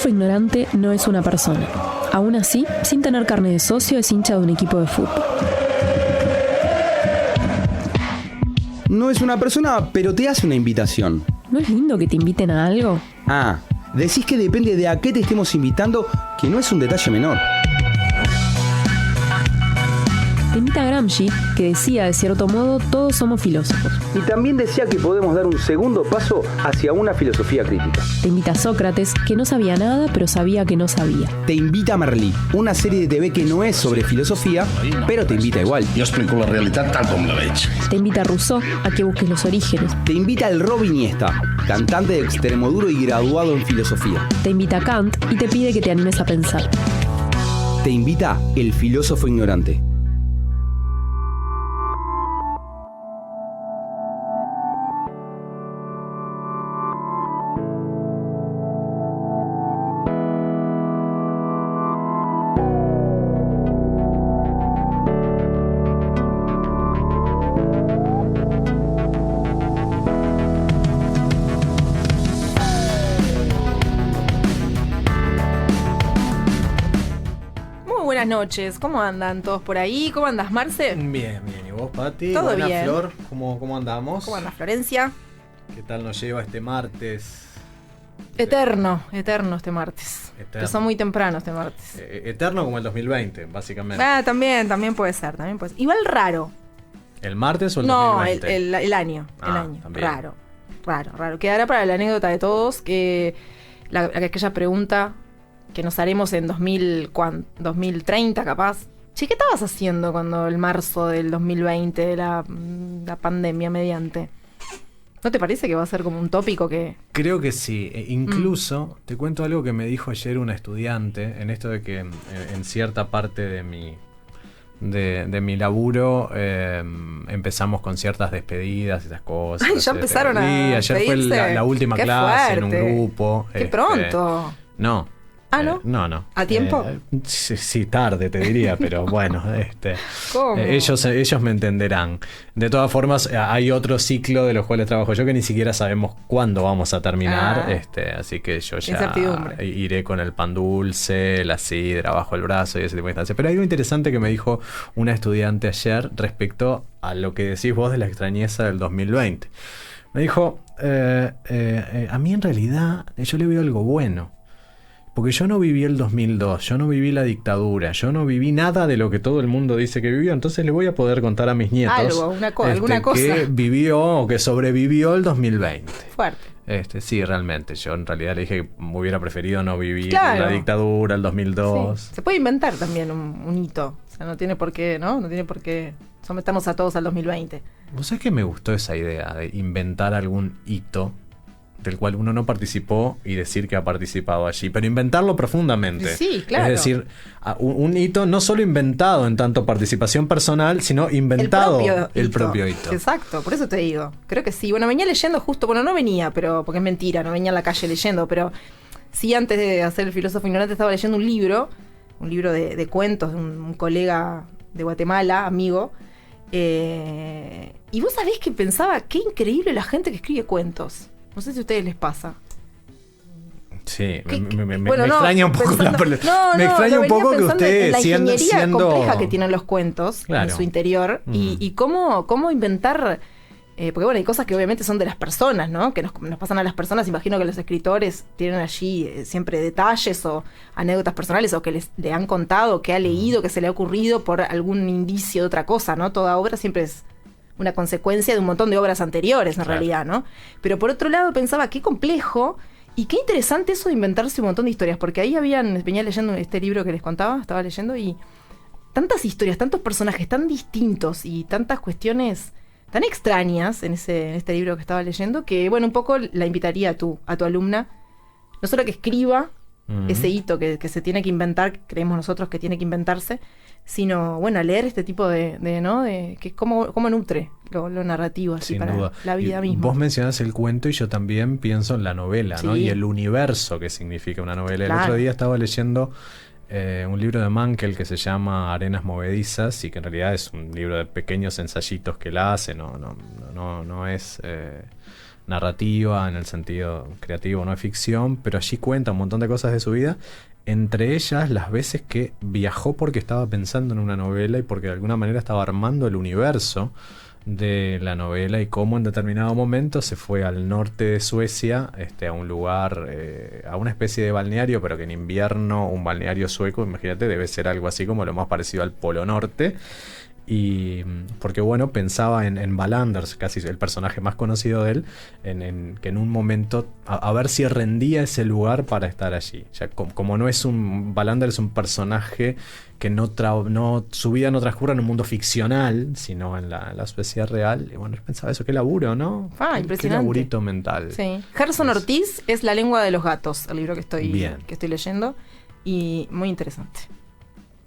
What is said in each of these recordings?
filósofo ignorante no es una persona. Aún así, sin tener carne de socio, es hincha de un equipo de fútbol. No es una persona, pero te hace una invitación. ¿No es lindo que te inviten a algo? Ah, decís que depende de a qué te estemos invitando, que no es un detalle menor. Te invita a Gramsci, que decía, de cierto modo, todos somos filósofos. Y también decía que podemos dar un segundo paso hacia una filosofía crítica. Te invita a Sócrates, que no sabía nada, pero sabía que no sabía. Te invita a Merlí, una serie de TV que no es sobre filosofía, pero te invita igual. Jo explico la realitat tal com la veig. Te invita a Rousseau, a que busques los orígenes. Te invita al Robin Iniesta, cantante de Extremoduro y graduado en filosofía. Te invita a Kant y te pide que te animes a pensar. Te invita el filósofo ignorante. Buenas noches, ¿cómo andan todos por ahí? ¿Cómo andas, Marce? Bien, ¿y vos, Pati? Todo Buena, bien. Flor, ¿cómo andamos? ¿Cómo andas, Florencia? ¿Qué tal nos lleva este martes? Eterno este martes. Eterno. Empezó muy temprano este martes. Eterno como el 2020, básicamente. También puede ser, Igual raro. ¿El martes o el No, 2020? el año, También. Raro. Quedará para la anécdota de todos que aquella pregunta que nos haremos en 2030 capaz. Che, ¿qué estabas haciendo cuando el marzo del 2020 de la pandemia mediante? ¿No te parece que va a ser como un tópico que...? Creo que sí. Incluso, te cuento algo que me dijo ayer una estudiante, en esto de que en cierta parte de mi laburo empezamos con ciertas despedidas y esas cosas. Ay, ya empezaron a Sí, ayer fue despedirse. la última Qué clase en fuerte. un grupo. ¡Qué pronto! No. ¿Ah, no? No. ¿A tiempo? Sí, tarde te diría, pero bueno, ¿Cómo? ellos me entenderán. De todas formas, hay otro ciclo de los cuales trabajo yo que ni siquiera sabemos cuándo vamos a terminar, así que yo ya Incertidumbre. iré con el pan dulce, la sidra bajo el brazo y ese tipo de instancias. Pero hay algo interesante que me dijo una estudiante ayer respecto a lo que decís vos de la extrañeza del 2020. Me dijo, a mí en realidad yo le veo algo bueno. Porque yo no viví el 2002, yo no viví la dictadura, yo no viví nada de lo que todo el mundo dice que vivió, entonces le voy a poder contar a mis nietos alguna cosa que vivió o que sobrevivió el 2020. Fuerte. Sí, realmente, yo en realidad le dije que me hubiera preferido no vivir Claro. la dictadura, el 2002. Sí. Se puede inventar también un hito. O sea, no tiene por qué, ¿no? No tiene por qué someternos a todos al 2020. ¿Vos sabés que me gustó esa idea de inventar algún hito del cual uno no participó y decir que ha participado allí, pero inventarlo profundamente? Sí, claro. Es decir, un hito no solo inventado en tanto participación personal, sino inventado el propio hito. Exacto, por eso te digo. Creo que sí. Bueno, venía leyendo justo, no venía, pero porque es mentira, no venía en la calle leyendo, pero sí, antes de hacer el filósofo ignorante estaba leyendo un libro de cuentos de un colega de Guatemala, amigo, y vos sabés que pensaba, qué increíble la gente que escribe cuentos. No sé si a ustedes les pasa. Sí, me Bueno, extraña un poco me extraña un poco que ustedes la ingeniería siendo compleja que tienen los cuentos en su interior y cómo inventar, porque bueno, hay cosas que obviamente son de las personas, ¿no? Que nos pasan a las personas. Imagino que los escritores tienen allí siempre detalles o anécdotas personales o que le han contado, que ha leído, que se le ha ocurrido por algún indicio de otra cosa, ¿no? Toda obra siempre es una consecuencia de un montón de obras anteriores, en realidad, ¿no? Pero por otro lado pensaba, qué complejo y qué interesante eso de inventarse un montón de historias, porque ahí venía leyendo este libro que les contaba, estaba leyendo, y tantas historias, tantos personajes tan distintos y tantas cuestiones tan extrañas en este libro que estaba leyendo, que bueno, un poco la invitaría a tu alumna, no solo que escriba ese hito que se tiene que inventar, creemos nosotros que tiene que inventarse, sino, bueno, a leer este tipo ¿no? De que cómo nutre lo narrativo así sin para duda. la vida Y misma. vos mencionás el cuento y yo también pienso en la novela, ¿no? Sí. Y el universo que significa una novela. Claro. El otro día estaba leyendo un libro de Mankell que se llama Arenas Movedizas y que en realidad es un libro de pequeños ensayitos que él hace, no es narrativa, en el sentido creativo, no es ficción, pero allí cuenta un montón de cosas de su vida, entre ellas las veces que viajó porque estaba pensando en una novela y porque de alguna manera estaba armando el universo de la novela, y cómo en determinado momento se fue al norte de Suecia, a un lugar, a una especie de balneario, pero que en invierno un balneario sueco, imagínate, debe ser algo así como lo más parecido al Polo Norte. Y porque bueno, pensaba en Wallander, casi el personaje más conocido de él, que en un momento a ver si rendía ese lugar para estar allí. Ya como no es Wallander es un personaje que su vida no transcurre en un mundo ficcional, sino en la Suecia real. Y bueno, yo pensaba eso, qué laburo, ¿no? Impresionante. Qué laburito mental. Sí. Gerson Ortiz es La lengua de los gatos, el libro que estoy leyendo, y muy interesante.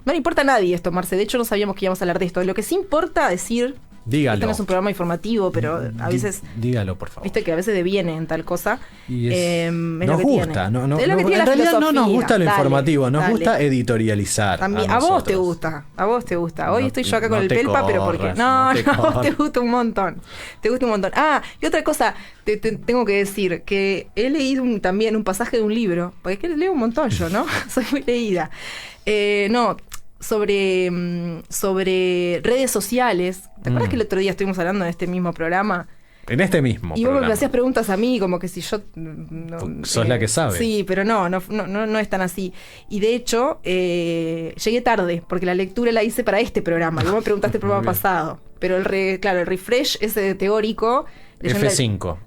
No le importa a nadie esto, Marce. De hecho, no sabíamos que íbamos a hablar de esto. Lo que sí importa decir... Dígalo. Este no es un programa informativo, pero a veces... Dígalo, por favor. Viste que a veces deviene en tal cosa. Y nos gusta. En realidad no nos gusta lo informativo. Nos gusta editorializar. También, a vos te gusta. Hoy estoy yo acá con el pelpa, pero porque... No, te gusta un montón. Y otra cosa, te tengo que decir, que he leído también un pasaje de un libro, porque es que leo un montón yo, ¿no? Soy muy leída. Sobre redes sociales. ¿Te acuerdas que el otro día estuvimos hablando en este mismo programa? En este mismo y programa. vos me hacías preguntas a mí, como que si yo... sos la que sabe. Sí, pero no es tan así. Y de hecho, llegué tarde, porque la lectura la hice para este programa. Vos me preguntaste el programa pasado. Pero el refresh ese teórico... F5.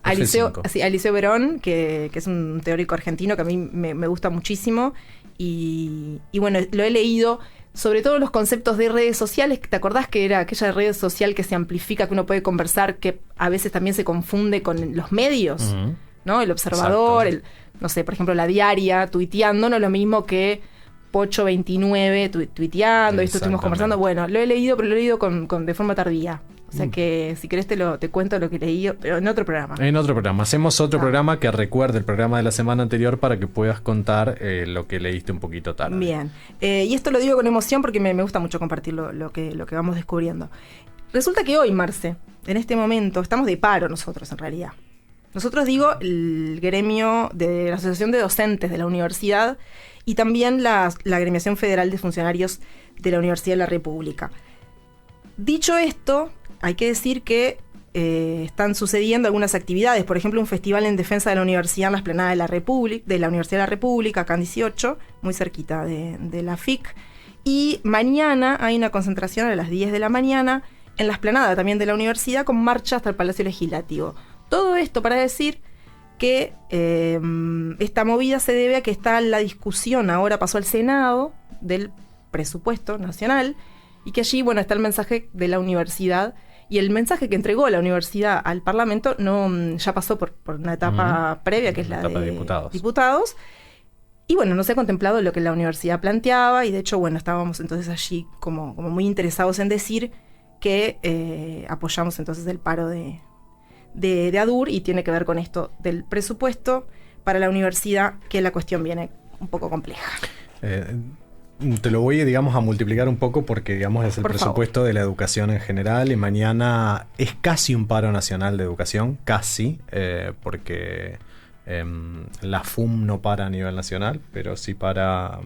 Eliseo Verón, que es un teórico argentino que a mí me gusta muchísimo. Y bueno, lo he leído... Sobre todo los conceptos de redes sociales. ¿Te acordás que era aquella red social que se amplifica, que uno puede conversar, que a veces también se confunde con los medios? Uh-huh. ¿No? El Observador, no sé, por ejemplo, La Diaria, tuiteando, no es lo mismo que Pocho 29 tuiteando, y esto estuvimos conversando. Bueno, lo he leído, pero lo he leído de forma tardía. O sea que si querés te cuento lo que leí, pero en otro programa. Hacemos otro programa que recuerde el programa de la semana anterior para que puedas contar lo que leíste un poquito tarde. Bien. Y esto lo digo con emoción porque me gusta mucho compartir lo que vamos descubriendo. Resulta que hoy, Marce, en este momento, estamos de paro nosotros en realidad. Nosotros digo el gremio de la Asociación de Docentes de la Universidad y también la Agremiación Federal de Funcionarios de la Universidad de la República. Dicho esto, hay que decir que están sucediendo algunas actividades. Por ejemplo, un festival en defensa de la universidad en la Explanada de la Universidad de la República, acá en 18, muy cerquita de la FIC. Y mañana hay una concentración a las 10 de la mañana en la Explanada también de la universidad, con marcha hasta el Palacio Legislativo. Todo esto para decir que esta movida se debe a que está la discusión, ahora pasó al Senado, del presupuesto nacional, y que allí, bueno, está el mensaje de la universidad, y el mensaje que entregó la universidad al Parlamento ya pasó por una etapa previa, que es la de diputados. Y bueno, no se ha contemplado lo que la universidad planteaba, y de hecho, bueno, estábamos entonces allí como muy interesados en decir que apoyamos entonces el paro de ADUR, y tiene que ver con esto del presupuesto para la universidad, que la cuestión viene un poco compleja. Te lo voy, digamos, a multiplicar un poco porque, digamos, es el presupuesto de la educación en general, y mañana es casi un paro nacional de educación, casi, porque la FUM no para a nivel nacional, pero sí para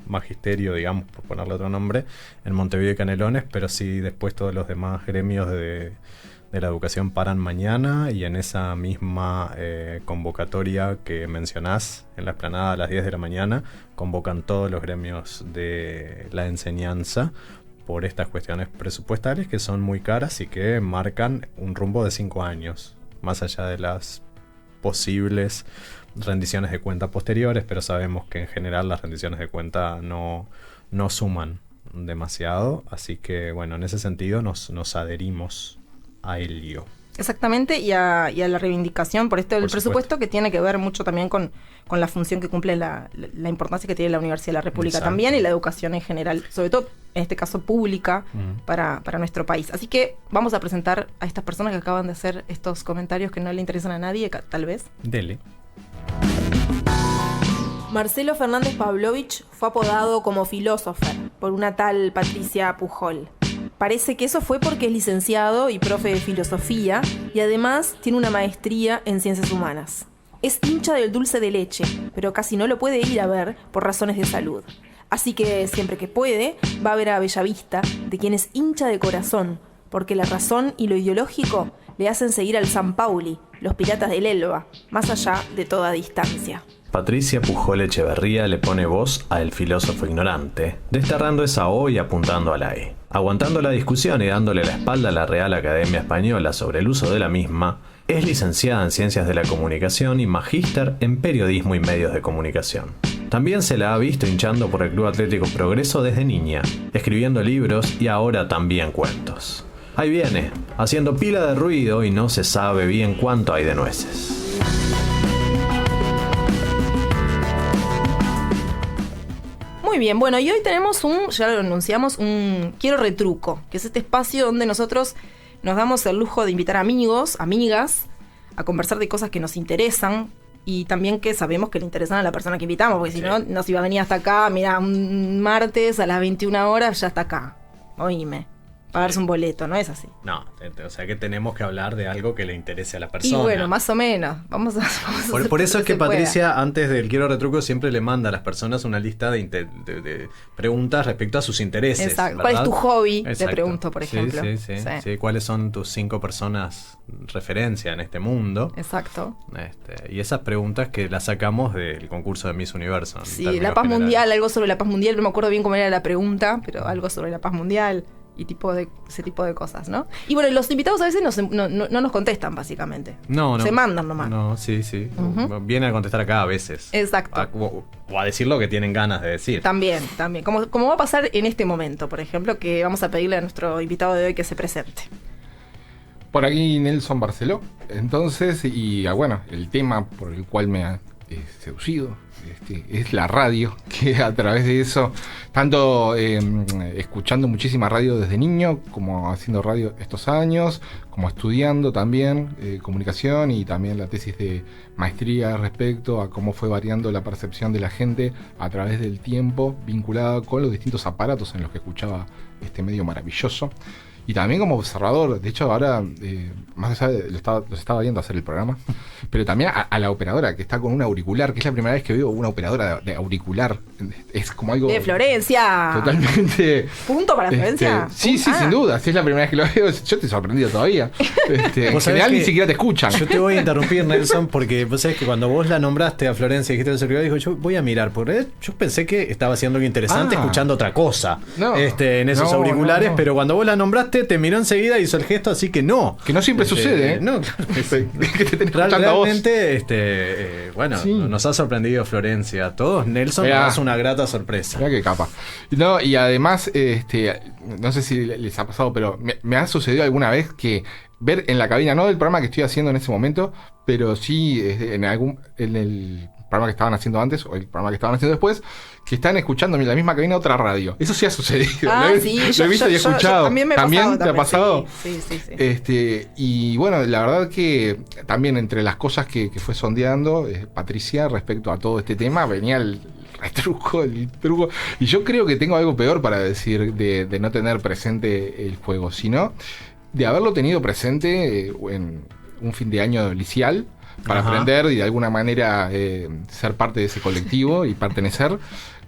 magisterio, digamos, por ponerle otro nombre, en Montevideo y Canelones, pero sí después todos los demás gremios de la educación paran mañana, y en esa misma convocatoria que mencionás, en la Explanada a las 10 de la mañana, convocan todos los gremios de la enseñanza por estas cuestiones presupuestales que son muy caras y que marcan un rumbo de 5 años, más allá de las posibles rendiciones de cuenta posteriores, pero sabemos que en general las rendiciones de cuenta no suman demasiado, así que bueno, en ese sentido nos adherimos a ello. Exactamente, y a la reivindicación por esto del presupuesto, que tiene que ver mucho también con la función que cumple, la importancia que tiene la Universidad de la República. Exacto. También, y la educación en general, sobre todo en este caso pública, para nuestro país. Así que vamos a presentar a estas personas que acaban de hacer estos comentarios que no le interesan a nadie, tal vez. Dele. Marcelo Fernández Pavlovich fue apodado como filósofo por una tal Patricia Pujol. Parece que eso fue porque es licenciado y profe de filosofía y además tiene una maestría en ciencias humanas. Es hincha del dulce de leche, pero casi no lo puede ir a ver por razones de salud. Así que siempre que puede, va a ver a Bellavista, de quien es hincha de corazón, porque la razón y lo ideológico le hacen seguir al San Pauli, los piratas del Elba, más allá de toda distancia. Patricia Pujol Echeverría le pone voz a El filósofo ignorante, desterrando esa O y apuntando a la E. Aguantando la discusión y dándole la espalda a la Real Academia Española sobre el uso de la misma, es licenciada en Ciencias de la Comunicación y magíster en Periodismo y Medios de Comunicación. También se la ha visto hinchando por el Club Atlético Progreso desde niña, escribiendo libros y ahora también cuentos. Ahí viene, haciendo pila de ruido y no se sabe bien cuánto hay de nueces. Muy bien, bueno, y hoy tenemos ya lo anunciamos, un Quiero Retruco, que es este espacio donde nosotros nos damos el lujo de invitar amigos, amigas, a conversar de cosas que nos interesan y también que sabemos que le interesan a la persona que invitamos, porque si no, nos iba a venir hasta acá, mira, un martes a las 21 horas ya está acá, oíme. Pagarse un boleto, ¿no es así? No, o sea que tenemos que hablar de algo que le interese a la persona. Y bueno, más o menos. Vamos a por eso es que Patricia, antes del Quiero Retruco, siempre le manda a las personas una lista de preguntas respecto a sus intereses. Exacto. ¿verdad? ¿Cuál es tu hobby? Exacto. Te pregunto, por ejemplo. Sí. ¿Cuáles son tus 5 personas referencia en este mundo? Exacto. Y esas preguntas que las sacamos del concurso de Miss Universo. Sí, la paz mundial, algo sobre la paz mundial. No me acuerdo bien cómo era la pregunta, pero algo sobre la paz mundial. Y ese tipo de cosas, ¿no? Y bueno, los invitados a veces no nos contestan, básicamente. No. Se mandan nomás. No, sí. Uh-huh. Vienen a contestar acá a veces. Exacto. O a decir lo que tienen ganas de decir. También. Como va a pasar en este momento, por ejemplo, que vamos a pedirle a nuestro invitado de hoy que se presente. Por aquí Nelson Barceló. Entonces, bueno, el tema por el cual me ha seducido es la radio, que a través de eso, tanto escuchando muchísima radio desde niño, como haciendo radio estos años, como estudiando también comunicación y también la tesis de maestría respecto a cómo fue variando la percepción de la gente a través del tiempo, vinculada con los distintos aparatos en los que escuchaba este medio maravilloso. Y también como observador, de hecho ahora, más allá de los estaba viendo hacer el programa, pero también a la operadora que está con un auricular, que es la primera vez que veo una operadora de auricular. Es como algo... ¡De Florencia! Totalmente... ¿Punto para Florencia? Sí, sin duda. Si es la primera vez que lo veo, yo estoy sorprendido todavía. En general ni siquiera te escuchan. Yo te voy a interrumpir, Nelson, porque vos sabés que cuando vos la nombraste a Florencia y dijiste el celular, dijo, yo voy a mirar, porque yo pensé que estaba haciendo algo interesante escuchando otra cosa en esos auriculares, pero cuando vos la nombraste te miró enseguida y hizo el gesto, así que no. Que no siempre sucede, ¿eh? No, que te tenés realmente, sí. Nos ha sorprendido Florencia. A todos, Nelson, nos hace una grata sorpresa. Mirá qué capa. No, y además, no sé si les ha pasado, pero me ha sucedido alguna vez que ver en la cabina, no del programa que estoy haciendo en ese momento, pero sí en el programa que estaban haciendo antes o el programa que estaban haciendo después, que están escuchando en la misma cabina otra radio. Eso sí ha sucedido. Lo he visto y escuchado. También te ha pasado. Sí. Y bueno, la verdad que también entre las cosas que fue sondeando Patricia respecto a todo este tema, venía el truco. Y yo creo que tengo algo peor para decir de no tener presente el juego, sino de haberlo tenido presente en un fin de año liceal, para aprender y de alguna manera ser parte de ese colectivo y pertenecer,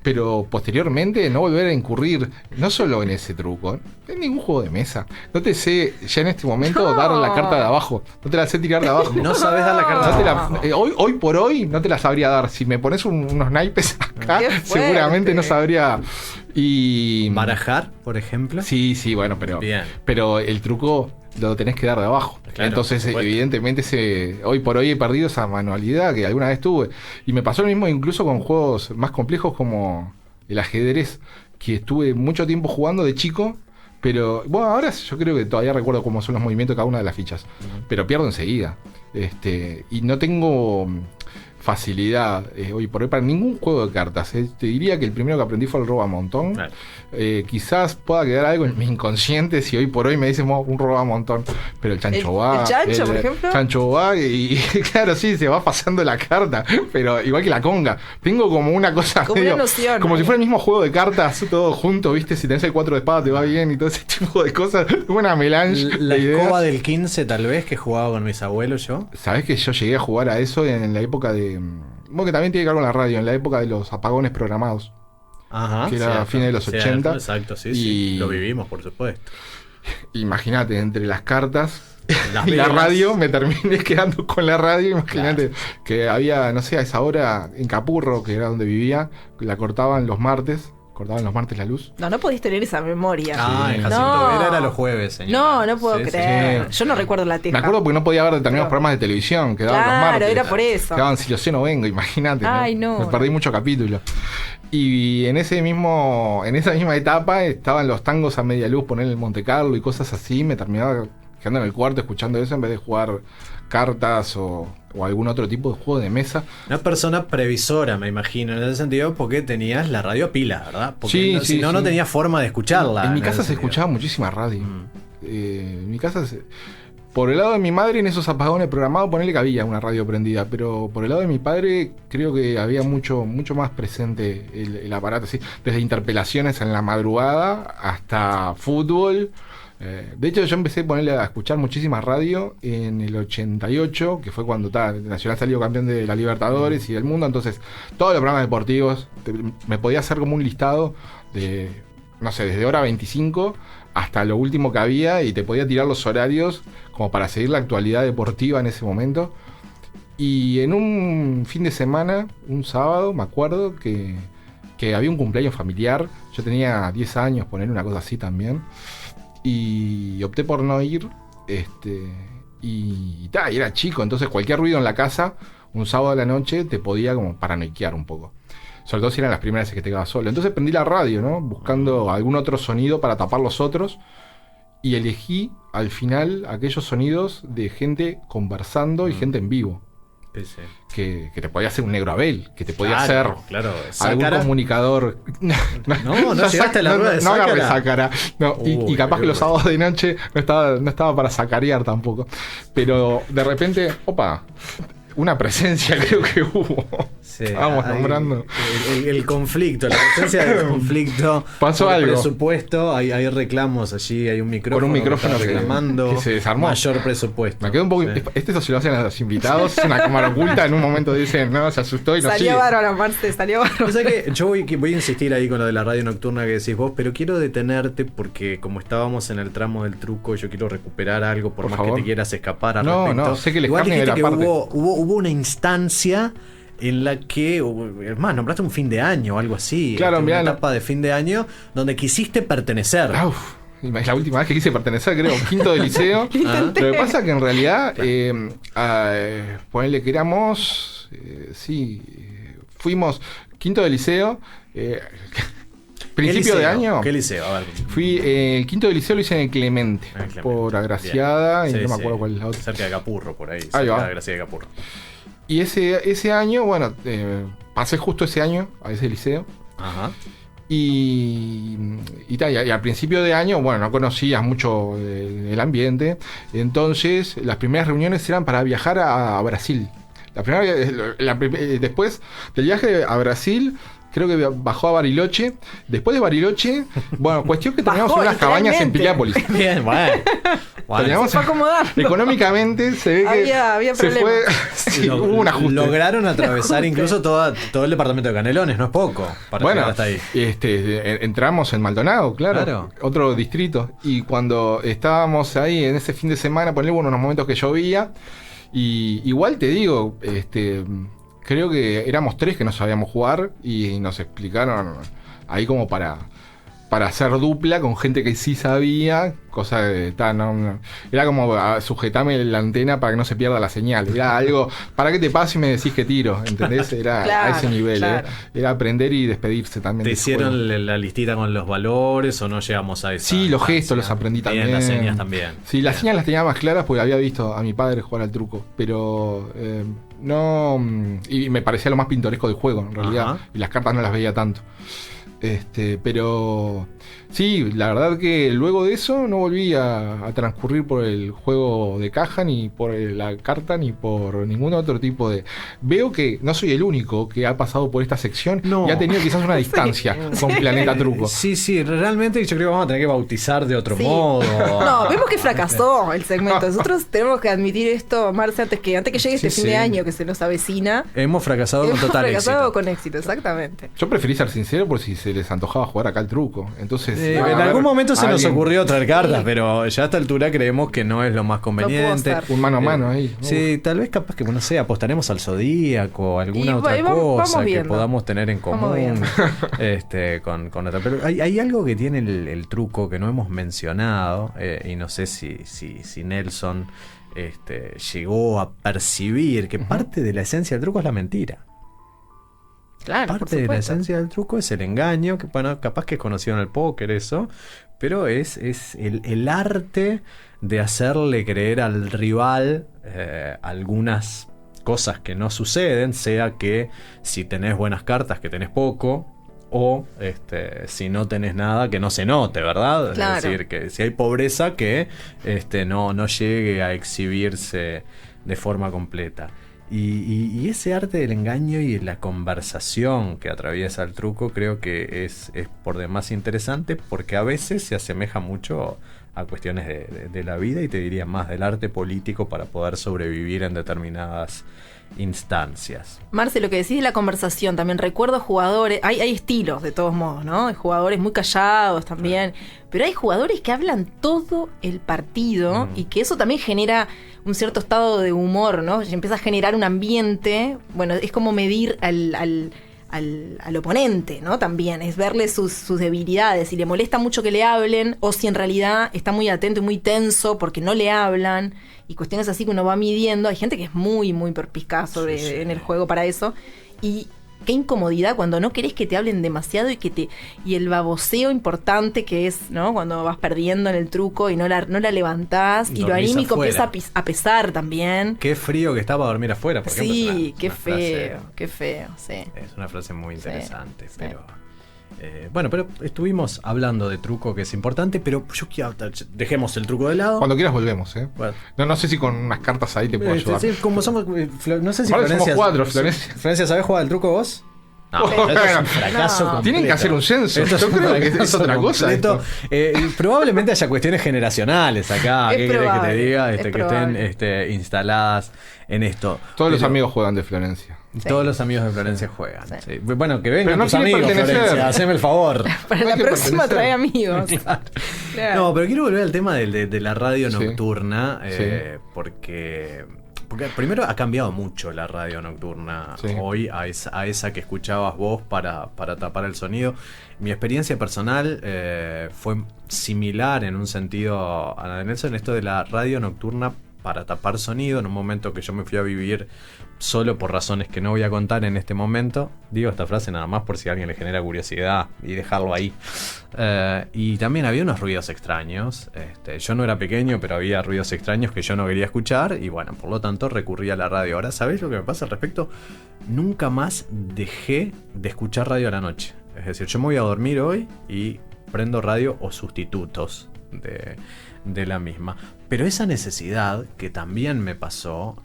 pero posteriormente no volver a incurrir no solo en ese truco, en ningún juego de mesa. No te sé ya en este momento dar la carta de abajo, no te la sé tirar de abajo. No sabes dar la carta de abajo. Hoy por hoy no te la sabría dar. Si me pones unos naipes acá, seguramente no sabría. Y barajar, por ejemplo. Sí, bueno, pero el truco lo tenés que dar de abajo. Claro, entonces, evidentemente, hoy por hoy he perdido esa manualidad que alguna vez tuve. Y me pasó lo mismo incluso con juegos más complejos como el ajedrez, que estuve mucho tiempo jugando de chico. Pero bueno, ahora yo creo que todavía recuerdo cómo son los movimientos de cada una de las fichas. Pero pierdo enseguida. Y no tengo facilidad hoy por hoy para ningún juego de cartas. Te diría que el primero que aprendí fue el robamontón. Claro. Quizás pueda quedar algo en mi inconsciente si hoy por hoy me dicen un robamontón, pero el chancho va. ¿El chancho, por ejemplo? Chancho va y claro, sí, se va pasando la carta, pero igual que la conga. Tengo como una cosa como medio, una noción, como si fuera el mismo juego de cartas, todo junto, ¿viste? Si tenés el 4 de espada te va bien y todo ese tipo de cosas. Una melange. La de ideas. escoba del 15 tal vez que jugaba con mis abuelos yo. ¿Sabés que yo llegué a jugar a eso en la época de... Bueno, que también tiene que ver con la radio, en la época de los apagones programados. Ajá. Que era a fines de los 80. Exacto, sí, y sí. Lo vivimos, por supuesto. Imagínate, entre las cartas Las y la velas. radio, me terminé quedando con la radio. Imagínate que había, no sé, a esa hora en Capurro, que era donde vivía, la cortaban los martes la luz. No podés tener esa memoria. En Jacinto No. Vera era los jueves, señor. No puedo creer. sí. Yo no recuerdo la teja. Me acuerdo porque no podía ver determinados Pero- programas de televisión que daban los Claro, martes. era por eso. Que daban Si lo sé no vengo, imagínate. Ay, no. Me perdí muchos capítulos. Y en esa misma etapa estaban los tangos a media luz, poner el Monte Carlo y cosas así. Me terminaba quedando en el cuarto escuchando eso en vez de jugar cartas o algún otro tipo de juego de mesa. Una persona previsora, me imagino, en ese sentido, porque tenías la radio a pila, ¿verdad? Porque Sí, si no, sí. no tenías forma de escucharla. En mi ese casa se sentido. escuchaba muchísima radio. En mi casa, por el lado de mi madre, en esos apagones programados, ponerle que había una radio prendida, pero por el lado de mi padre, creo que había mucho más presente el aparato, así, desde interpelaciones en la madrugada hasta fútbol. De hecho, yo empecé a ponerle a escuchar muchísima radio en el 88, que fue cuando Nacional salió campeón de la Libertadores y del mundo. Entonces, todos los programas deportivos, me podía hacer como un listado de, no sé, desde hora 25 hasta lo último que había y te podía tirar los horarios como para seguir la actualidad deportiva en ese momento. Y en un fin de semana, un sábado, me acuerdo que había un cumpleaños familiar. Yo tenía 10 años, poner una cosa así también. Y opté por no ir, y era chico, entonces cualquier ruido en la casa, un sábado a la noche, te podía como paranoiquear un poco. Sobre todo si eran las primeras veces que te quedabas solo. Entonces prendí la radio, ¿no? Buscando algún otro sonido para tapar los otros. Y elegí al final aquellos sonidos de gente conversando y gente en vivo. Sí, sí. Que te podía hacer un negro Abel, que te podía Claro, hacer claro. algún Sácara. comunicador. No llegaste a la rueda de no agarré Sácara. Sácara. No, y capaz que los sábados de noche no estaba para sacarear tampoco. Pero de repente, una presencia creo que hubo. Sí, Estábamos hay nombrando. el conflicto, la presencia del conflicto. Pasó por algo. Presupuesto, hay reclamos allí, hay un micrófono. Con un micrófono está reclamando que se desarmó. mayor presupuesto. Me quedó un poco. Sí. Eso se lo hacen a los invitados, es una cámara oculta. En un momento dicen, no, se asustó y no sigue. Salió bárbaro, Marce, salió bárbaro. O sea que yo voy a insistir ahí con lo de la radio nocturna que decís vos, pero quiero detenerte porque como estábamos en el tramo del truco, yo quiero recuperar algo por más favor. que te quieras escapar al No, respecto. no, sé que el Igual escarnio dijiste era que parte. hubo una instancia en la que, es más, nombraste un fin de año o algo así. Claro, una mirá, etapa de fin de año donde quisiste pertenecer. Uf, es la última vez que quise pertenecer, creo, quinto de liceo. Lo que pasa es que en realidad, ponele que éramos, fuimos quinto de liceo, principio de año. ¿Qué liceo? A ver. Fui, el quinto de liceo lo hice en el Clemente, Ah, Clemente. por Agraciada, Bien. y Sí, no me sí. acuerdo cuál es la otra. Cerca de Capurro, por ahí. Ahí Cerca va. de Gracia de Capurro. Y ese año, bueno, pasé justo ese año a ese liceo. Ajá. Y al principio de año, bueno, no conocías mucho el ambiente. Entonces, las primeras reuniones eran para viajar a Brasil. Después del viaje a Brasil, creo que bajó a Bariloche. Después de Bariloche, bueno, cuestión que teníamos Bajó, unas cabañas en literalmente. Piriápolis. Bien, bueno. Teníamos- Se fue acomodando. Económicamente se ve que Había se problemas. fue. Sí, hubo un ajuste. Lograron atravesar incluso todo el departamento de Canelones, no es poco, para Bueno, llegar hasta ahí. entramos en Maldonado, claro, Claro. otro distrito. Y cuando estábamos ahí en ese fin de semana, ponle unos momentos que llovía. Y igual te digo, creo que éramos 3 que no sabíamos jugar y nos explicaron ahí como para para hacer dupla con gente que sí sabía, cosa de era como sujetame la antena para que no se pierda la señal, era algo, para que te pase y me decís que tiro, ¿entendés? Era Claro, a ese nivel, claro. era aprender y despedirse también. ¿Te del juego. hicieron la listita con los valores o no llegamos a eso? Sí, los gestos los aprendí también. Las señas también. Sí, las Bien. señas las tenía más claras porque había visto a mi padre jugar al truco, pero no, y me parecía lo más pintoresco del juego en realidad, Ajá. y las cartas no las veía tanto. Pero sí, la verdad que luego de eso no volví a transcurrir por el juego de caja, ni por la carta, ni por ningún otro tipo de... Veo que no soy el único que ha pasado por esta sección No. y ha tenido quizás una distancia con Planeta Truco. Sí, realmente yo creo que vamos a tener que bautizar de otro Sí. modo. No, vemos que fracasó el segmento. Nosotros tenemos que admitir esto, Marce, antes que llegue este Sí, fin de sí. año que se nos avecina. Hemos fracasado con Hemos total fracasado éxito. con éxito, exactamente. Yo preferí ser sincero por si se les antojaba jugar acá al truco. Entonces, En a ver, algún momento se nos alguien- ocurrió traer cartas, Sí. pero ya a esta altura creemos que no es lo más conveniente. ser. Un mano a mano ahí. Sí, tal vez capaz que, no sé, apostaremos al zodíaco, alguna Y otra vamos cosa que viendo. podamos tener en Vamos común viendo. con otra. Pero hay algo que tiene el truco que no hemos mencionado, y no sé si Nelson llegó a percibir que parte de la esencia del truco es la mentira. Claro, por Parte de la supuesto. esencia del truco es el engaño, que bueno, capaz que es conocido en el póker eso, pero es el arte de hacerle creer al rival algunas cosas que no suceden, sea que si tenés buenas cartas que tenés poco, o si no tenés nada que no se note, ¿verdad? Claro. Es decir, que si hay pobreza que no llegue a exhibirse de forma completa. Y ese arte del engaño y la conversación que atraviesa el truco creo que es por demás interesante, porque a veces se asemeja mucho a cuestiones de la vida, y te diría más del arte político para poder sobrevivir en determinadas instancias. Marce, lo que decís de la conversación, también recuerdo jugadores, hay estilos de todos modos, ¿no? Hay jugadores muy callados también, pero hay jugadores que hablan todo el partido y que eso también genera un cierto estado de humor, ¿no? Y empieza a generar un ambiente, bueno, es como medir al oponente, ¿no? También es verle sus debilidades, si le molesta mucho que le hablen o si en realidad está muy atento y muy tenso porque no le hablan, y cuestiones así que uno va midiendo. Hay gente que es muy perspicaz en el juego para eso, y qué incomodidad cuando no querés que te hablen demasiado y el baboseo importante que es, ¿no? Cuando vas perdiendo en el truco y no la levantás, y lo Dormís anímico afuera. empieza a pesar también. Qué frío que está para dormir afuera, por ejemplo. Sí, Es qué una frase- feo, qué feo, sí. Es una frase muy interesante, sí. pero... bueno, pero estuvimos hablando de truco, que es importante, pero yo quiero... Dejemos el truco de lado. Cuando quieras volvemos, ¿eh? Bueno. No sé si con unas cartas ahí te puedo ayudar. Sí, como somos... no sé si Ahora somos Florencia... cuatro, Florencia. Florencia, ¿sabés jugar al truco vos? No, Bueno, esto es un fracaso no. completo. Tienen que hacer un censo. Esto Yo un creo que es fracaso otra cosa. completo. esto. Probablemente haya cuestiones generacionales acá. Es ¿Qué querés que te probable, diga? es Que probable. estén instaladas en esto. Todos los Pero amigos juegan de Florencia. todos los amigos de Florencia juegan. Sí. Sí. Bueno, que vengan Pero no tus quiere amigos, pertenecer. Florencia. Haceme el favor. Para No la hay que próxima pertenecer. trae amigos. Claro. No, pero quiero volver al tema de la radio Sí. nocturna, Sí. porque primero ha cambiado mucho la radio nocturna Sí. hoy a esa que escuchabas vos para tapar el sonido. Mi experiencia personal fue similar en un sentido a la de Nelson, esto de la radio nocturna para tapar sonido, en un momento que yo me fui a vivir solo por razones que no voy a contar en este momento. Digo esta frase nada más por si a alguien le genera curiosidad y dejarlo ahí. Y también había unos ruidos extraños. Yo no era pequeño, pero había ruidos extraños que yo no quería escuchar, y bueno, por lo tanto recurrí a la radio. Ahora, ¿sabés lo que me pasa al respecto? Nunca más dejé de escuchar radio a la noche. Es decir, yo me voy a dormir hoy y prendo radio o sustitutos de la misma. Pero esa necesidad que también me pasó,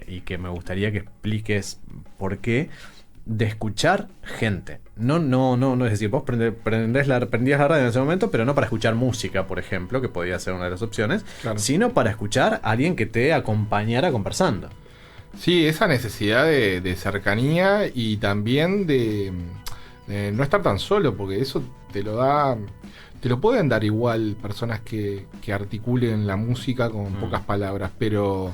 y que me gustaría que expliques por qué, de escuchar gente. No, es decir, vos prendías la radio en ese momento, pero no para escuchar música, por ejemplo, que podía ser una de las opciones, Claro. sino para escuchar a alguien que te acompañara conversando. Sí, esa necesidad de cercanía y también de no estar tan solo, porque eso te lo pueden dar igual personas que articulen la música con pocas palabras, pero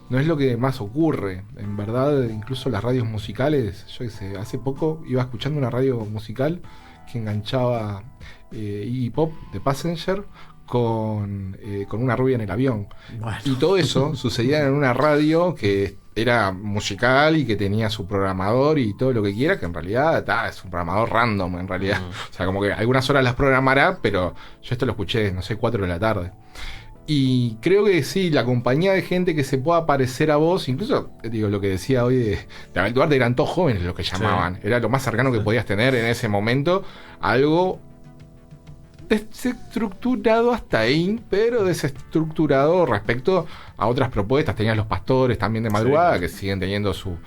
no es lo que más ocurre. En verdad, incluso las radios musicales, yo qué sé, hace poco iba escuchando una radio musical que enganchaba Iggy Pop de Passenger con una rubia en el avión. Bueno. Y todo eso sucedía en una radio que era musical y que tenía su programador y todo lo que quiera, que en realidad es un programador random en realidad. O sea, como que algunas horas las programará, pero yo esto lo escuché, no sé, 4 de la tarde. Y creo que sí, la compañía de gente que se pueda parecer a vos, incluso, digo, lo que decía hoy de Abel Duarte, eran todos jóvenes los que llamaban. Era lo más cercano que podías tener en ese momento, algo desestructurado hasta ahí, pero desestructurado respecto a otras propuestas. Tenías los pastores también de madrugada, que siguen teniendo su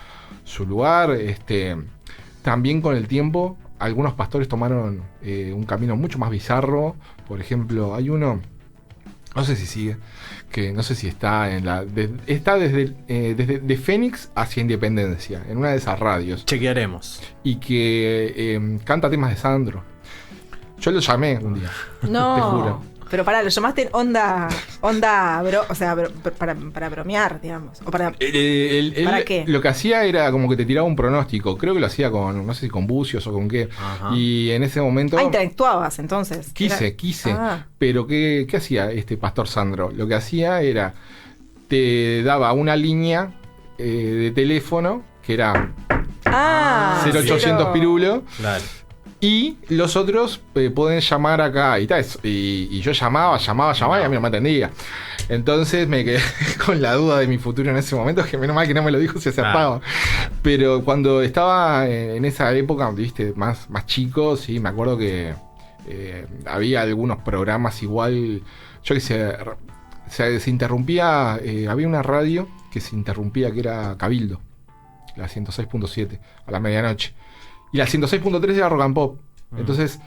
lugar. También con el tiempo, algunos pastores tomaron un camino mucho más bizarro. Por ejemplo, hay uno, no sé si sigue, que no sé si está está desde Fénix hacia Independencia, en una de esas radios. Chequearemos. Y que canta temas de Sandro. Yo lo llamé un día. No, te juro. Pero pará, lo llamaste en onda, o sea, para bromear, digamos. O para ¿para qué? Lo que hacía era como que te tiraba un pronóstico. Creo que lo hacía con, no sé si con Bucios o con qué. Ajá. Y en ese momento... interactuabas entonces. Quise. Pero ¿qué hacía este Pastor Sandro? Lo que hacía era, te daba una línea de teléfono que era 0800 Pirulo. Claro. Y los otros pueden llamar acá y tal. Y yo llamaba y a mí no me atendía. Entonces me quedé con la duda de mi futuro en ese momento, que menos mal que no me lo dijo, se acertaba. Pero cuando estaba en esa época, viste, más chico, sí, me acuerdo que había algunos programas igual, yo que sé, se interrumpía, había una radio que se interrumpía, que era Cabildo, la 106.7, a la medianoche. Y la 106.3 era Rock and Pop. Entonces,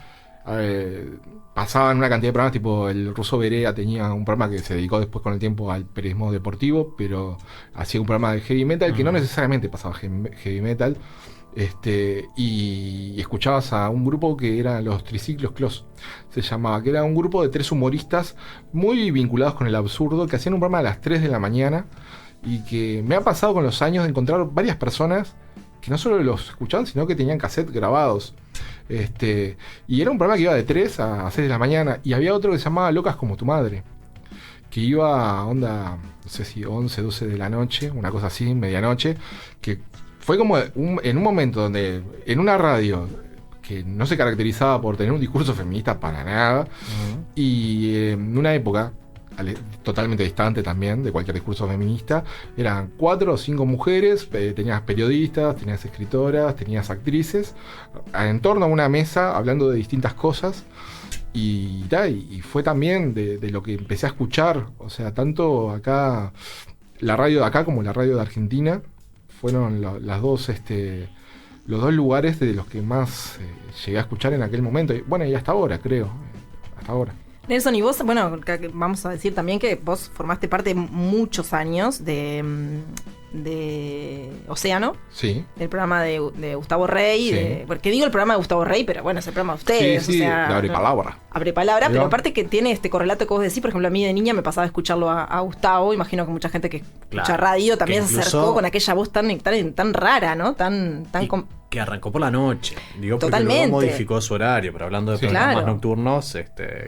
pasaban una cantidad de programas, tipo el Ruso Berea tenía un programa que se dedicó después con el tiempo al periodismo deportivo, pero hacía un programa de heavy metal que no necesariamente pasaba heavy metal. Y escuchabas a un grupo que eran los Triciclos Clos, se llamaba, que era un grupo de 3 humoristas muy vinculados con el absurdo, que hacían un programa a las 3 de la mañana, y que me ha pasado con los años de encontrar varias personas que no solo los escuchaban, sino que tenían cassette grabados. Y era un programa que iba de 3 a 6 de la mañana. Y había otro que se llamaba Locas como tu madre, que iba a onda, no sé si 11, 12 de la noche, una cosa así, medianoche, que fue como en un momento donde, en una radio que no se caracterizaba por tener un discurso feminista para nada, y en una época totalmente distante también de cualquier discurso feminista, eran 4 o 5 mujeres, tenías periodistas, tenías escritoras, tenías actrices, en torno a una mesa hablando de distintas cosas, y fue también de lo que empecé a escuchar, o sea, tanto acá, la radio de acá como la radio de Argentina, fueron los dos lugares de los que más llegué a escuchar en aquel momento, y hasta ahora, creo, hasta ahora. Nelson, y vos, bueno, vamos a decir también que vos formaste parte muchos años de Océano. Sí. Del programa de Gustavo Rey. Sí. Porque digo el programa de Gustavo Rey, pero bueno, es el programa de ustedes. Sí, o sea, de Abre Palabra. Abre Palabra, pero aparte que tiene este correlato que vos decís, por ejemplo, a mí de niña me pasaba a escucharlo a Gustavo. Imagino que mucha gente que escucha radio también se acercó con aquella voz tan rara, ¿no? Que arrancó por la noche. Digo, porque totalmente. luego modificó su horario, pero hablando de programas nocturnos,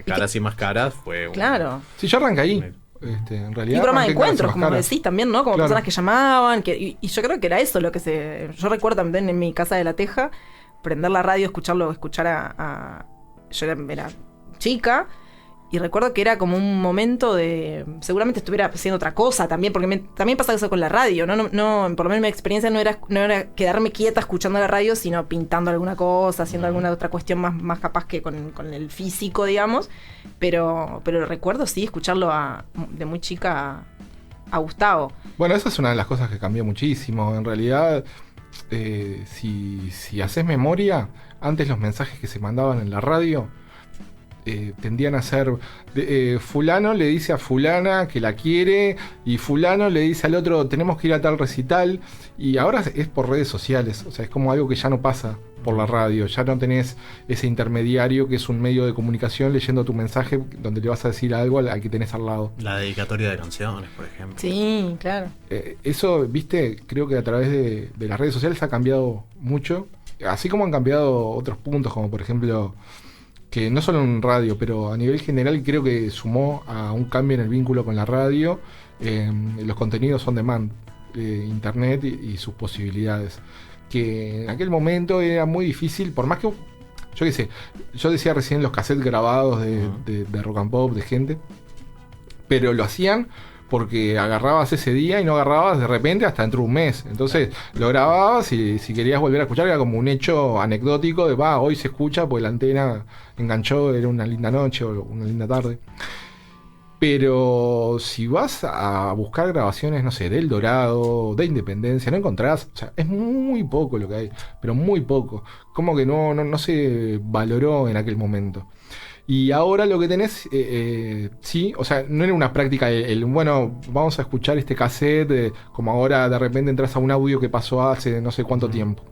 Caras y Máscaras fue un... Claro. Sí, yo arranqué ahí. En realidad, y programa de encuentros, como caras. decís también, ¿no? Como personas que llamaban, y yo creo que era eso lo que yo recuerdo también en mi casa de La Teja, prender la radio, escuchar yo era chica, y recuerdo que era como un momento de, seguramente estuviera haciendo otra cosa también, porque también pasa eso con la radio, no, por lo menos mi experiencia no era quedarme quieta escuchando la radio, sino pintando alguna cosa, haciendo alguna otra cuestión más capaz que con el físico, digamos, pero recuerdo sí escucharlo de muy chica a Gustavo. Bueno, esa es una de las cosas que cambió muchísimo, en realidad. Si haces memoria, antes los mensajes que se mandaban en la radio tendían a ser fulano le dice a fulana que la quiere, y fulano le dice al otro tenemos que ir a tal recital, y ahora es por redes sociales, o sea, es como algo que ya no pasa por la radio, ya no tenés ese intermediario que es un medio de comunicación leyendo tu mensaje donde le vas a decir algo al que tenés al lado. La dedicatoria de canciones, por ejemplo. Sí, claro. Eso, viste, creo que a través de las redes sociales ha cambiado mucho. así como han cambiado otros puntos, como por ejemplo, que no solo en radio, pero a nivel general creo que sumó a un cambio en el vínculo con la radio, los contenidos on demand, internet y sus posibilidades. Que en aquel momento era muy difícil, por más que, yo qué sé, yo decía recién los cassettes grabados de rock and pop, de gente, pero lo hacían porque agarrabas ese día y no agarrabas de repente hasta dentro de un mes. Entonces lo grababas y si querías volver a escuchar era como un hecho anecdótico de hoy se escucha porque la antena enganchó, era una linda noche o una linda tarde. Pero si vas a buscar grabaciones, no sé, del Dorado, de Independencia, no encontrás, o sea, es muy poco lo que hay, pero muy poco. Como que no se valoró en aquel momento. Y ahora lo que tenés, sí, o sea, no era una práctica bueno, vamos a escuchar este cassette, como ahora de repente entras a un audio que pasó hace no sé cuánto tiempo.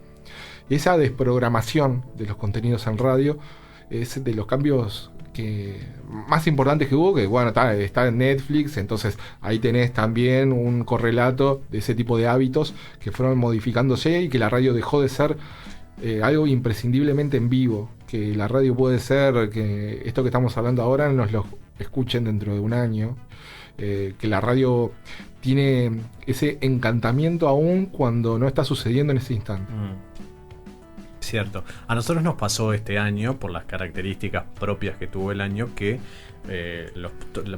Esa desprogramación de los contenidos en radio es de los cambios más importantes que hubo, que bueno, está en Netflix, entonces ahí tenés también un correlato de ese tipo de hábitos que fueron modificándose y que la radio dejó de ser algo imprescindiblemente en vivo, que la radio puede ser que esto que estamos hablando ahora nos lo escuchen dentro de un año, que la radio tiene ese encantamiento aún cuando no está sucediendo en ese instante. Cierto. A nosotros nos pasó este año, por las características propias que tuvo el año, que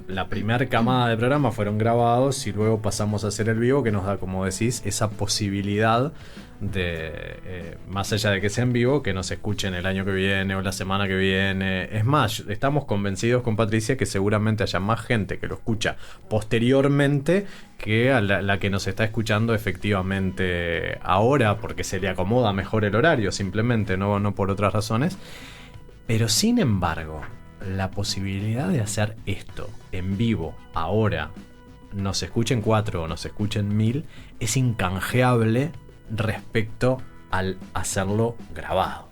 la primera camada de programas fueron grabados y luego pasamos a hacer el vivo, que nos da, como decís, esa posibilidad de, más allá de que sea en vivo, que nos escuchen el año que viene o la semana que viene. Es más, estamos convencidos con Patricia que seguramente haya más gente que lo escucha posteriormente que a la que nos está escuchando efectivamente ahora, porque se le acomoda mejor el horario, simplemente, no por otras razones. Pero sin embargo, la posibilidad de hacer esto en vivo ahora, nos escuchen 4 o nos escuchen 1000, es incanjeable respecto al hacerlo grabado.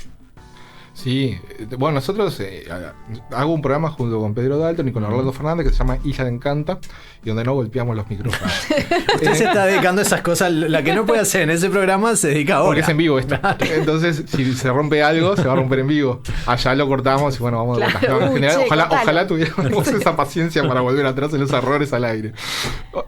Sí, bueno, nosotros hago un programa junto con Pedro Dalton y con Orlando Fernández que se llama Isla de Encanta, y donde no golpeamos los micrófonos. Usted se está dedicando a esas cosas, la que no puede hacer en ese programa se dedica ahora. Porque es en vivo esto. Claro. Entonces, si se rompe algo, se va a romper en vivo. Allá lo cortamos y bueno, vamos a claro, en general, ojalá tuviéramos esa paciencia para volver atrás en los errores al aire.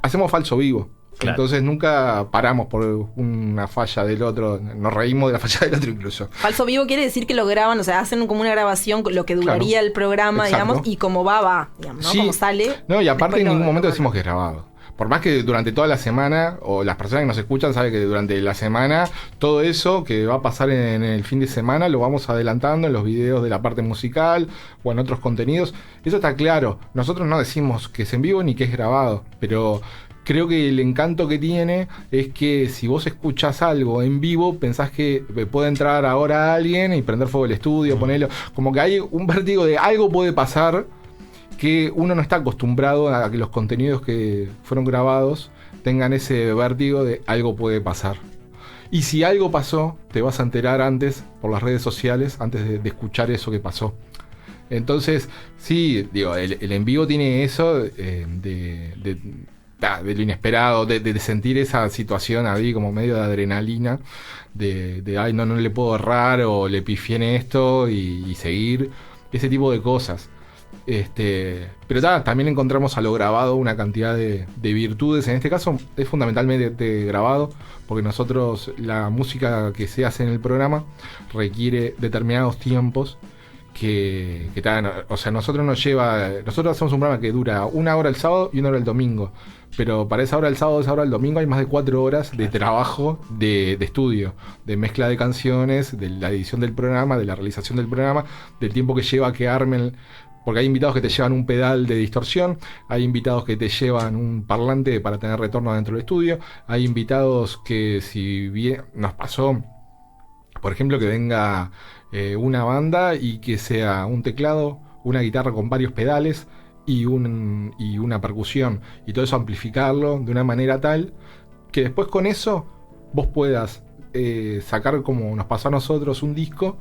Hacemos falso vivo. Claro. Entonces nunca paramos por una falla del otro, nos reímos de la falla del otro incluso. Falso vivo quiere decir que lo graban, o sea, hacen como una grabación, lo que duraría el programa, exacto, digamos, y como va, digamos, ¿no? Sí. Como sale. No, y aparte en ningún momento decimos que es grabado. Por más que durante toda la semana, o las personas que nos escuchan saben que durante la semana, todo eso que va a pasar en el fin de semana lo vamos adelantando en los videos de la parte musical o en otros contenidos. Eso está claro. Nosotros no decimos que es en vivo ni que es grabado, pero creo que el encanto que tiene es que si vos escuchás algo en vivo, pensás que puede entrar ahora alguien y prender fuego el estudio, ponerlo. Como que hay un vértigo de algo puede pasar que uno no está acostumbrado a que los contenidos que fueron grabados tengan ese vértigo de algo puede pasar. Y si algo pasó, te vas a enterar antes por las redes sociales, antes de escuchar eso que pasó. Entonces, sí, digo, el en vivo tiene eso de lo inesperado, de sentir esa situación ahí como medio de adrenalina, de ay, no le puedo errar o le pifié en esto y seguir, ese tipo de cosas. Pero también encontramos a lo grabado una cantidad de virtudes. En este caso es fundamentalmente grabado, porque nosotros la música que se hace en el programa requiere determinados tiempos o sea, nosotros hacemos un programa que dura 1 hora el sábado y 1 hora el domingo, pero para esa hora del sábado, esa hora del domingo hay más de 4 horas de trabajo de estudio, de mezcla de canciones, de la edición del programa, de la realización del programa, del tiempo que lleva que armen, porque hay invitados que te llevan un pedal de distorsión, hay invitados que te llevan un parlante para tener retorno dentro del estudio, hay invitados que, si bien nos pasó, por ejemplo, que venga una banda y que sea un teclado, una guitarra con varios pedales y una percusión, y todo eso amplificarlo de una manera tal que después con eso vos puedas sacar, como nos pasó a nosotros, un disco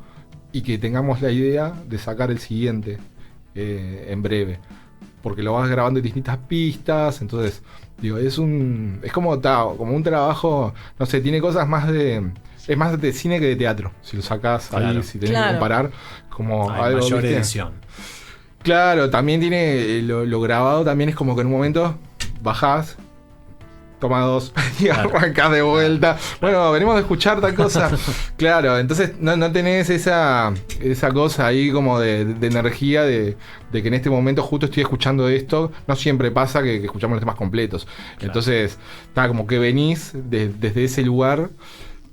y que tengamos la idea de sacar el siguiente en breve, porque lo vas grabando en distintas pistas. Entonces digo, es como un trabajo, no sé, tiene cosas más de Es más de cine que de teatro. Si lo sacás ahí, si tenés que comparar, como hay algo. mayor ¿viste? edición. Claro, también tiene lo grabado, también es como que en un momento bajás, toma 2 y arrancás de vuelta. Bueno, venimos de escuchar tal cosa. Claro, entonces no tenés esa cosa ahí como de energía de que en este momento justo estoy escuchando esto. No siempre pasa que escuchamos los temas completos. Claro. Entonces, está como que venís desde ese lugar,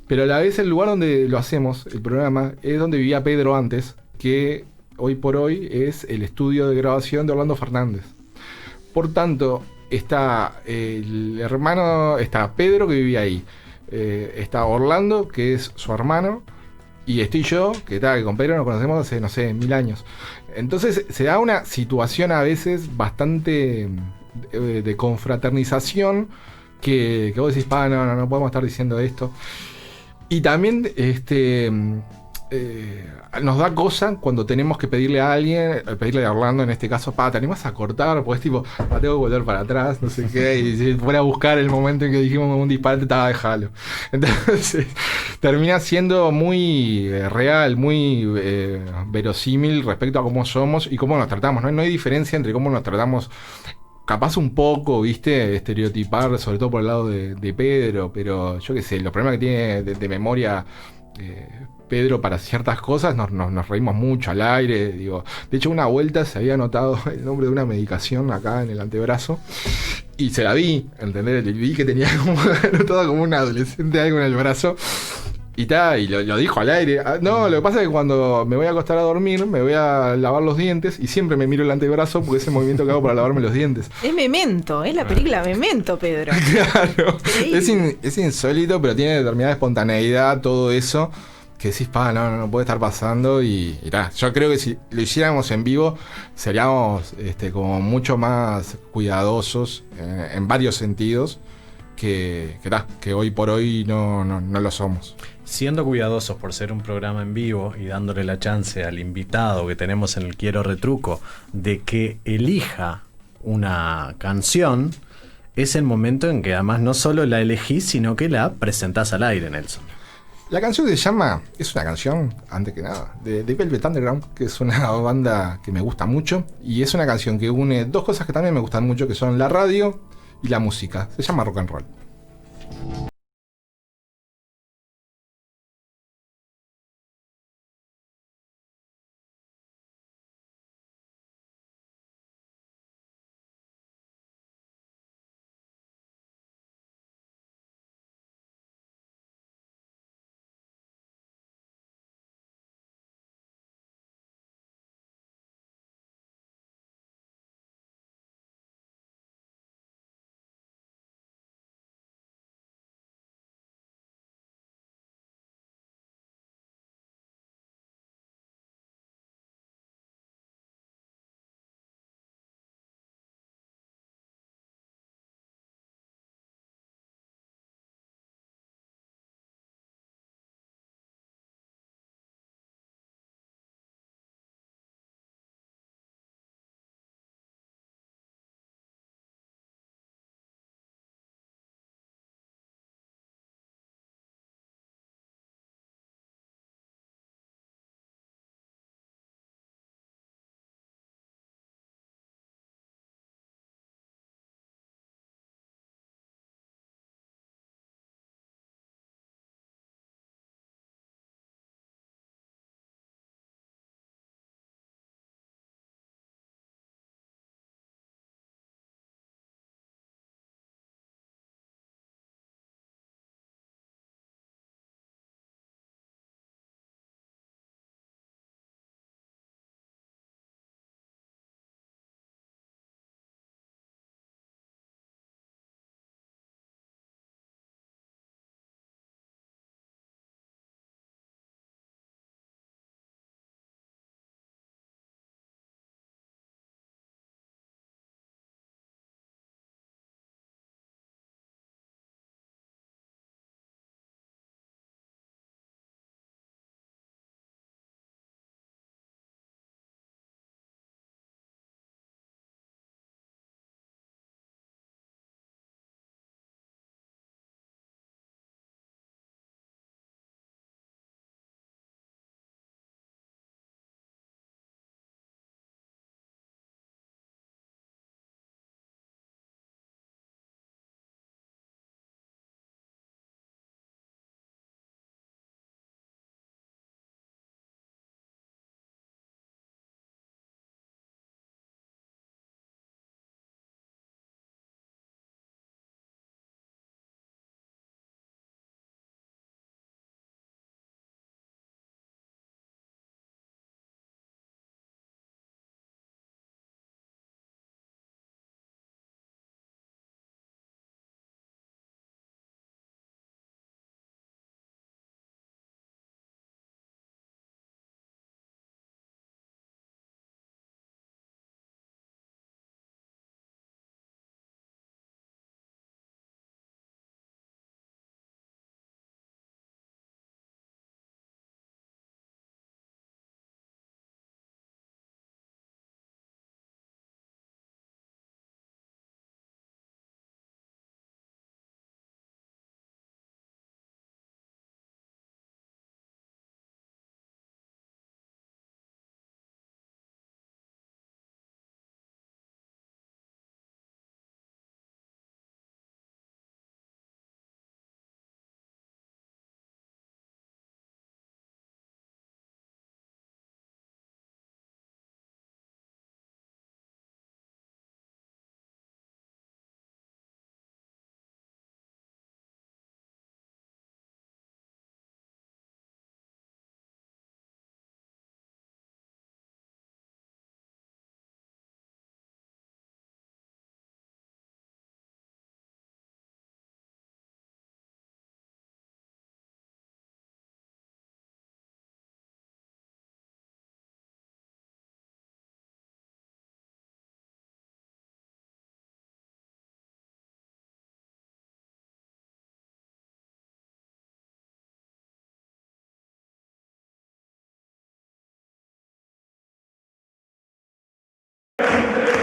pero a la vez el lugar donde lo hacemos, el programa, es donde vivía Pedro antes, que hoy por hoy es el estudio de grabación de Orlando Fernández. Por tanto, está el hermano, está Pedro que vivía ahí, está Orlando que es su hermano, y estoy yo que con Pedro nos conocemos hace, no sé, 1000 años. Entonces se da una situación a veces bastante de confraternización que vos decís, no podemos estar diciendo esto. Y también nos da cosa cuando tenemos que pedirle a alguien, pedirle a Orlando en este caso, te animas a cortar, porque es tipo, tengo que volver para atrás, no sé qué, y si fuera a buscar el momento en que dijimos un disparate, déjalo. Entonces, termina siendo muy real, muy verosímil respecto a cómo somos y cómo nos tratamos, ¿no? No hay diferencia entre cómo nos tratamos. Capaz un poco, viste, estereotipar, sobre todo por el lado de Pedro, pero yo qué sé, los problemas que tiene de memoria Pedro para ciertas cosas, nos reímos mucho al aire, digo. De hecho, una vuelta se había anotado el nombre de una medicación acá en el antebrazo, y se la vi, ¿entendés? Y vi que tenía como anotado como un adolescente algo en el brazo. Y lo dijo al aire. No, lo que pasa es que cuando me voy a acostar a dormir, me voy a lavar los dientes y siempre me miro el antebrazo porque es el movimiento que hago para lavarme los dientes. Es Memento, es la película Memento, Pedro. Claro, es insólito, pero tiene determinada espontaneidad todo eso, que decís, no puede estar pasando y yo creo que si lo hiciéramos en vivo seríamos como mucho más cuidadosos en varios sentidos que hoy por hoy no lo somos. Siendo cuidadosos por ser un programa en vivo y dándole la chance al invitado que tenemos en el Quiero Retruco de que elija una canción, es el momento en que además no solo la elegís, sino que la presentás al aire, Nelson. La canción que se llama, es una canción, antes que nada, de Velvet Underground, que es una banda que me gusta mucho, y es una canción que une dos cosas que también me gustan mucho, que son la radio y la música. Se llama Rock and Roll.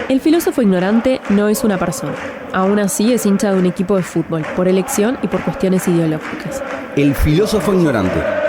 El filósofo ignorante no es una persona. Aún así es hincha de un equipo de fútbol, por elección y por cuestiones ideológicas. El filósofo ignorante.